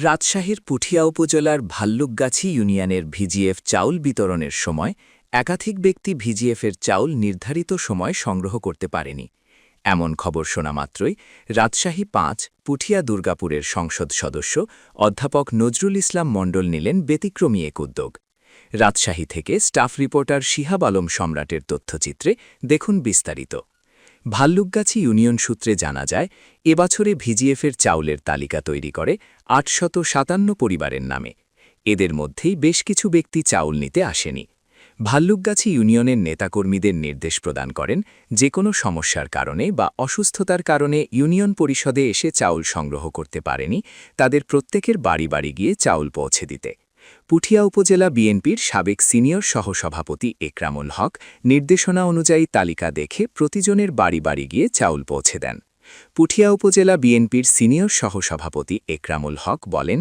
রাজশাহীর পুঠিয়া উপজেলার ভাল্লুকগাছি ইউনিয়নের ভিজিএফ চাউল বিতরণের সময় একাধিক ব্যক্তি ভিজিএফের চাউল নির্ধারিত সময় সংগ্রহ করতে পারেনি। এমন খবর শোনা মাত্রই রাজশাহী ৫ পুঠিয়া দুর্গাপুরের সংসদ সদস্য অধ্যাপক নজরুল ইসলাম মণ্ডল নিলেন ব্যতিক্রমী এক উদ্যোগ। রাজশাহী থেকে স্টাফ রিপোর্টার শিহাব আলম সম্রাটের তথ্যচিত্রে দেখুন বিস্তারিত। ভাল্লুকগাছি ইউনিয়ন সূত্রে জানা যায়, এবছরে ভিজিএফের চাউলের তালিকা তৈরি করে ৮৫৭ পরিবারের নামে। এদের মধ্যেই বেশ কিছু ব্যক্তি চাউল নিতে আসেনি। ভাল্লুকগাছি ইউনিয়নের নেতাকর্মীদের নির্দেশ প্রদান করেন, যে কোনো সমস্যার কারণে বা অসুস্থতার কারণে ইউনিয়ন পরিষদে এসে চাউল সংগ্রহ করতে পারেনি তাদের প্রত্যেকের বাড়ি বাড়ি গিয়ে চাউল পৌঁছে দিতে। পুঠিয়া উপজেলা বিএনপির সাবেক সিনিয়র সহসভাপতি একরামুল হক নির্দেশনা অনুযায়ী তালিকা দেখে প্রতিজনের বাড়ি বাড়ি গিয়ে চাউল পৌঁছে দেন। পুঠিয়া উপজেলা বিএনপির সিনিয়র সহসভাপতি একরামুল হক বলেন,